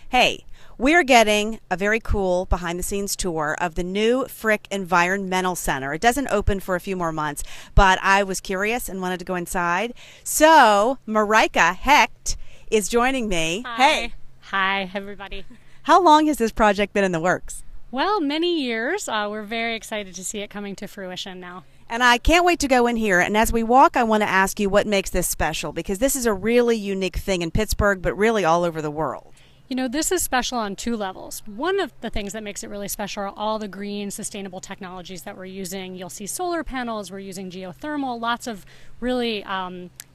Hey, we're getting a very cool behind the scenes tour of the new Frick Environmental Center. It doesn't open for a few more months, but I was curious and wanted to go inside. So, Marika Hecht is joining me. Hi. Hey. Hi, everybody. How long has this project been in the works? Well, many years. We're very excited to see it coming to fruition now. And I can't wait to go in here. And as we walk, I want to ask you what makes this special, because this is a really unique thing in Pittsburgh, but really all over the world. You know, this is special on two levels. One of the things that makes it really special are all the green, sustainable technologies that we're using. You'll see solar panels, we're using geothermal, lots of really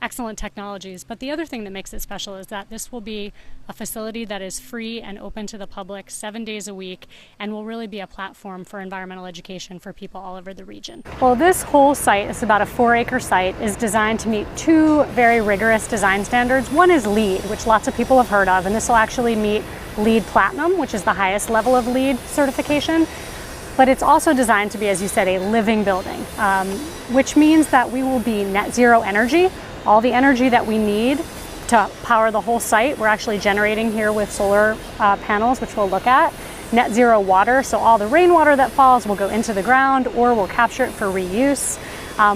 excellent technologies. But the other thing that makes it special is that this will be a facility that is free and open to the public 7 days a week and will really be a platform for environmental education for people all over the region. Well, this whole site, it's about a 4-acre site, is designed to meet two very rigorous design standards. One is LEED, which lots of people have heard of, and this will actually meet LEED Platinum, which is the highest level of LEED certification. But it's also designed to be, as you said, a living building, which means that we will be net zero energy. All the energy that we need to power the whole site, we're actually generating here with solar panels, which we'll look at. Net zero water, so all the rainwater that falls will go into the ground or we'll capture it for reuse.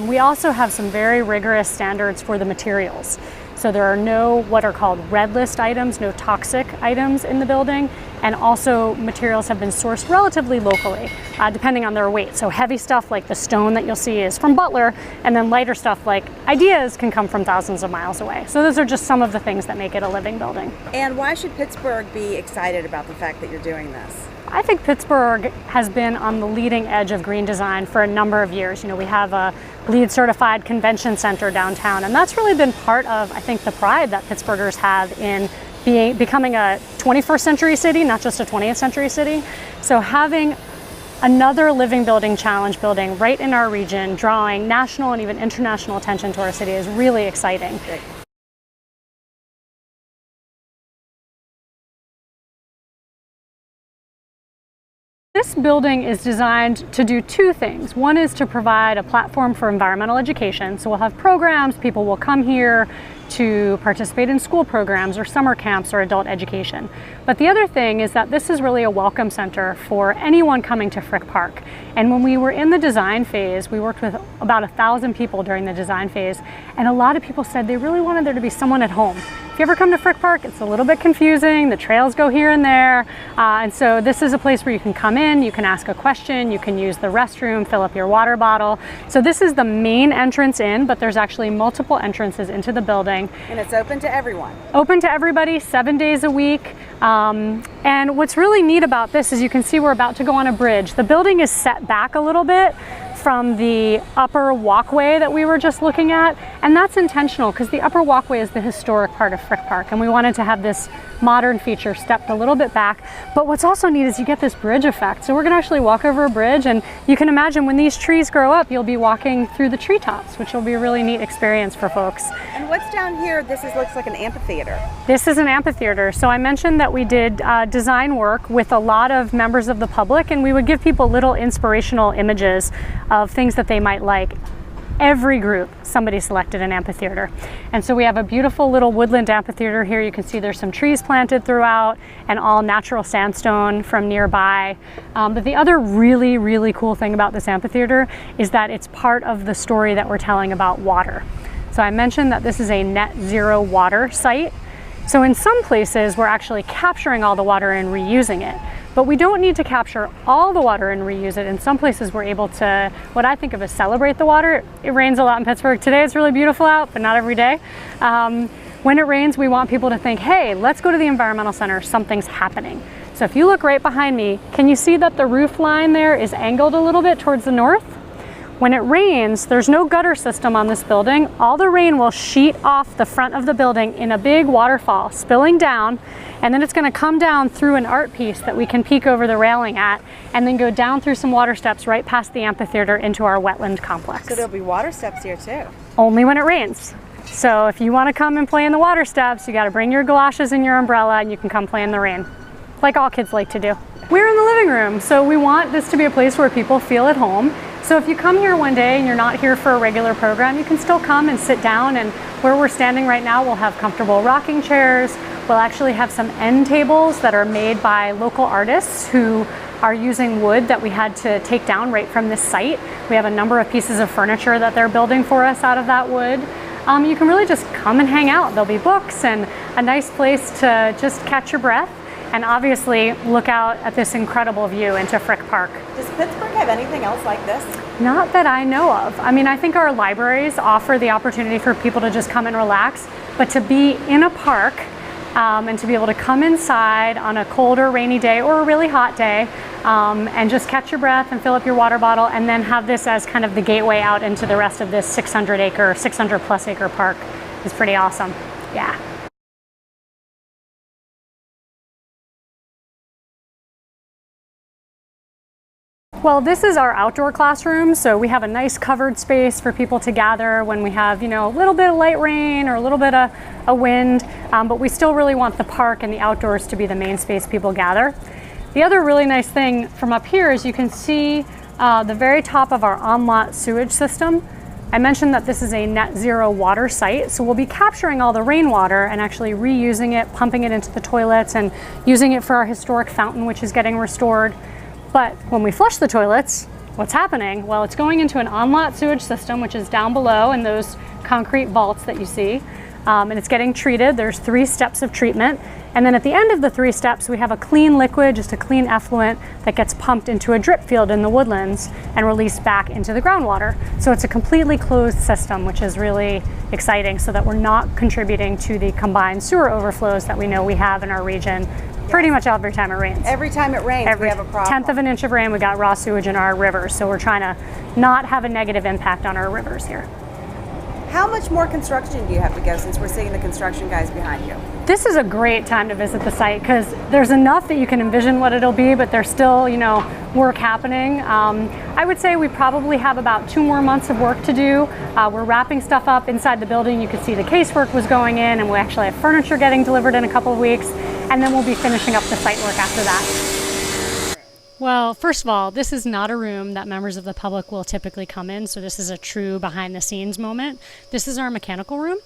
We also have some very rigorous standards for the materials. So there are no what are called red list items, no toxic items in the building, and also materials have been sourced relatively locally, depending on their weight. So heavy stuff like the stone that you'll see is from Butler, and then lighter stuff like ideas can come from thousands of miles away. So those are just some of the things that make it a living building. And why should Pittsburgh be excited about the fact that you're doing this? I think Pittsburgh has been on the leading edge of green design for a number of years. You know, we have a LEED certified convention center downtown, and that's really been part of, I think, the pride that Pittsburghers have in becoming a 21st century city, not just a 20th century city. So having another living building challenge building right in our region, drawing national and even international attention to our city is really exciting. This building is designed to do two things. One is to provide a platform for environmental education. So we'll have programs, people will come here to participate in school programs or summer camps or adult education. But the other thing is that this is really a welcome center for anyone coming to Frick Park. And when we were in the design phase, we worked with about 1,000 people during the design phase, and a lot of people said they really wanted there to be someone at home. If you ever come to Frick Park, it's a little bit confusing. The trails go here and there. And so this is a place where you can come in, you can ask a question, you can use the restroom, fill up your water bottle. So this is the main entrance in, but there's actually multiple entrances into the building. And it's open to everyone. Open to everybody, 7 days a week. And what's really neat about this is you can see we're about to go on a bridge. The building is set back a little bit from the upper walkway that we were just looking at, and that's intentional because the upper walkway is the historic part of Frick Park, and we wanted to have this modern feature stepped a little bit back. But what's also neat is you get this bridge effect. So we're gonna actually walk over a bridge, and you can imagine when these trees grow up, you'll be walking through the treetops, which will be a really neat experience for folks. And what's down here? Looks like an amphitheater. This is an amphitheater. So I mentioned that we did design work with a lot of members of the public, and we would give people little inspirational images of things that they might like. Every group, somebody selected an amphitheater. And so we have a beautiful little woodland amphitheater here. You can see there's some trees planted throughout and all natural sandstone from nearby. But the other really, really cool thing about this amphitheater is that it's part of the story that we're telling about water. So I mentioned that this is a net zero water site. So in some places, we're actually capturing all the water and reusing it. But we don't need to capture all the water and reuse it. In some places, we're able to, what I think of as celebrate the water. It rains a lot in Pittsburgh. Today it's really beautiful out, but not every day. When it rains, we want people to think, hey, let's go to the environmental center, something's happening. So if you look right behind me, can you see that the roof line there is angled a little bit towards the north? When it rains, there's no gutter system on this building. All the rain will sheet off the front of the building in a big waterfall, spilling down, and then it's gonna come down through an art piece that we can peek over the railing at, and then go down through some water steps right past the amphitheater into our wetland complex. So there'll be water steps here too? Only when it rains. So if you wanna come and play in the water steps, you gotta bring your galoshes and your umbrella, and you can come play in the rain, like all kids like to do. We're in the living room, so we want this to be a place where people feel at home. So if you come here one day and you're not here for a regular program, you can still come and sit down, and where we're standing right now, we'll have comfortable rocking chairs. We'll actually have some end tables that are made by local artists who are using wood that we had to take down right from this site. We have a number of pieces of furniture that they're building for us out of that wood. You can really just come and hang out. There'll be books and a nice place to just catch your breath and obviously look out at this incredible view into Frick Park. Does Pittsburgh have anything else like this? Not that I know of. I mean, I think our libraries offer the opportunity for people to just come and relax, but to be in a park and to be able to come inside on a cold or rainy day or a really hot day and just catch your breath and fill up your water bottle and then have this as kind of the gateway out into the rest of this 600 plus acre park is pretty awesome. Yeah. Well, this is our outdoor classroom, so we have a nice covered space for people to gather when we have, you know, a little bit of light rain or a little bit of a wind, but we still really want the park and the outdoors to be the main space people gather. The other really nice thing from up here is you can see the very top of our on-lot sewage system. I mentioned that this is a net zero water site, so we'll be capturing all the rainwater and actually reusing it, pumping it into the toilets and using it for our historic fountain, which is getting restored. But when we flush the toilets, what's happening? Well, it's going into an on-lot sewage system, which is down below in those concrete vaults that you see. And it's getting treated. There's 3 steps of treatment. And then at the end of the 3 steps, we have a clean liquid, just a clean effluent that gets pumped into a drip field in the woodlands and released back into the groundwater. So it's a completely closed system, which is really exciting so that we're not contributing to the combined sewer overflows that we know we have in our region. Pretty much every time it rains. Every time it rains, we have a problem. 1/10 of an inch of rain, we got raw sewage in our rivers. So we're trying to not have a negative impact on our rivers here. How much more construction do you have to go since we're seeing the construction guys behind you? This is a great time to visit the site because there's enough that you can envision what it'll be, but there's still, you know, work happening. I would say we probably have about 2 more months of work to do. We're wrapping stuff up inside the building. You can see the casework was going in, and we actually have furniture getting delivered in a couple of weeks, and then we'll be finishing up the site work after that. Well, first of all, this is not a room that members of the public will typically come in, so this is a true behind the scenes moment. This is our mechanical room.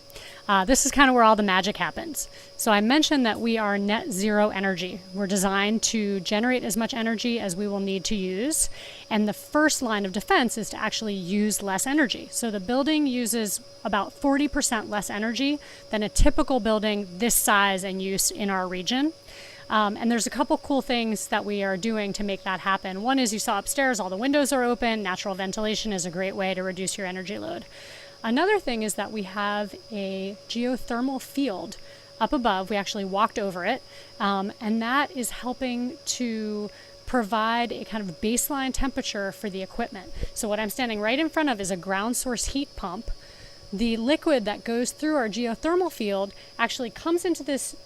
This is kind of where all the magic happens. So I mentioned that we are net zero energy. We're designed to generate as much energy as we will need to use. And the first line of defense is to actually use less energy. So the building uses about 40% less energy than a typical building this size and use in our region. And there's a couple cool things that we are doing to make that happen. One is you saw upstairs, all the windows are open. Natural ventilation is a great way to reduce your energy load. Another thing is that we have a geothermal field up above. We actually walked over it, and that is helping to provide a kind of baseline temperature for the equipment. So what I'm standing right in front of is a ground source heat pump. The liquid that goes through our geothermal field actually comes into this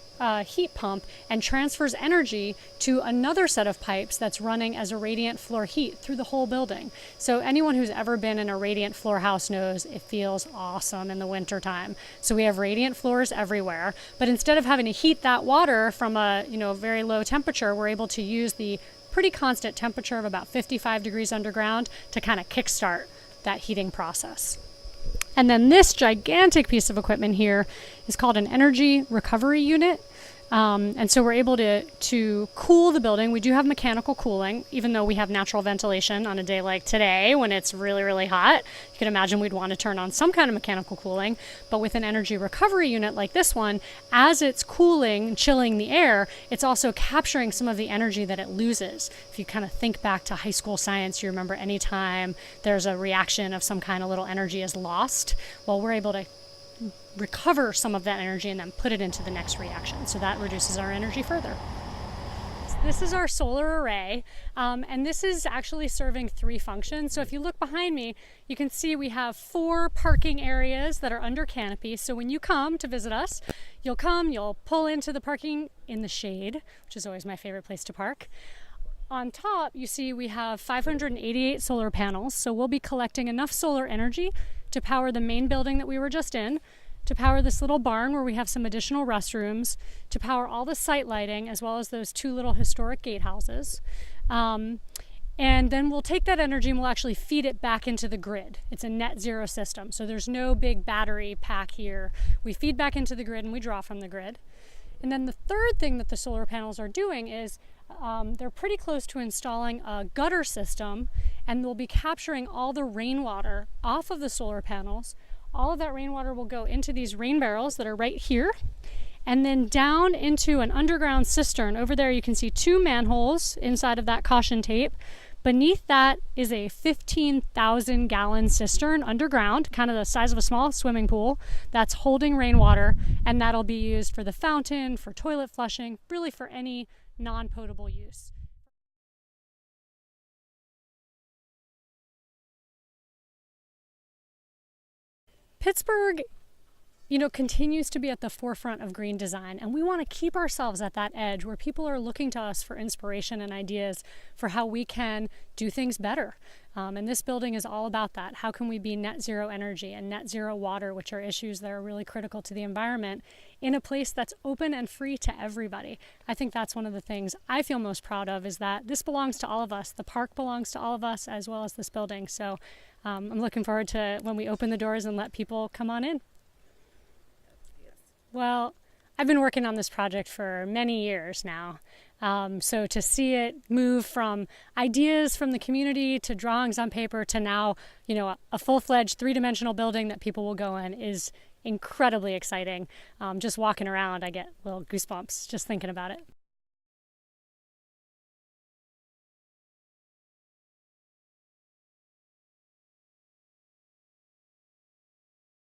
heat pump and transfers energy to another set of pipes that's running as a radiant floor heat through the whole building. So anyone who's ever been in a radiant floor house knows it feels awesome in the winter time. So we have radiant floors everywhere, but instead of having to heat that water from a very low temperature, we're able to use the pretty constant temperature of about 55 degrees underground to kind of kickstart that heating process. And then this gigantic piece of equipment here is called an energy recovery unit. And so we're able to cool the building. We do have mechanical cooling, even though we have natural ventilation on a day like today when it's really, really hot. You can imagine we'd want to turn on some kind of mechanical cooling. But with an energy recovery unit like this one, as it's cooling, chilling the air, it's also capturing some of the energy that it loses. If you kind of think back to high school science, you remember anytime there's a reaction of some kind, a little energy is lost. Well, we're able to recover some of that energy and then put it into the next reaction. So that reduces our energy further. This is our solar array, and this is actually serving 3 functions. So if you look behind me, you can see we have 4 parking areas that are under canopy. So when you come to visit us, you'll pull into the parking in the shade, which is always my favorite place to park. On top, you see we have 588 solar panels. So we'll be collecting enough solar energy to power the main building that we were just in, to power this little barn where we have some additional restrooms, to power all the site lighting, as well as those 2 little historic gatehouses. And then we'll take that energy and we'll actually feed it back into the grid. It's a net zero system, so there's no big battery pack here. We feed back into the grid and we draw from the grid. And then the third thing that the solar panels are doing is they're pretty close to installing a gutter system, and they'll be capturing all the rainwater off of the solar panels. All of that rainwater will go into these rain barrels that are right here, and then down into an underground cistern. Over there you can see 2 manholes inside of that caution tape. Beneath that is a 15,000 gallon cistern underground, kind of the size of a small swimming pool, that's holding rainwater, and that'll be used for the fountain, for toilet flushing, really for any non-potable use. Pittsburgh, continues to be at the forefront of green design, and we want to keep ourselves at that edge where people are looking to us for inspiration and ideas for how we can do things better. And this building is all about that. How can we be net zero energy and net zero water, which are issues that are really critical to the environment, in a place that's open and free to everybody? I think that's one of the things I feel most proud of, is that this belongs to all of us. The park belongs to all of us, as well as this building. So I'm looking forward to when we open the doors and let people come on in. Well, I've been working on this project for many years now. So to see it move from ideas from the community to drawings on paper to now, a full-fledged 3-dimensional building that people will go in is incredibly exciting. Just walking around, I get little goosebumps just thinking about it.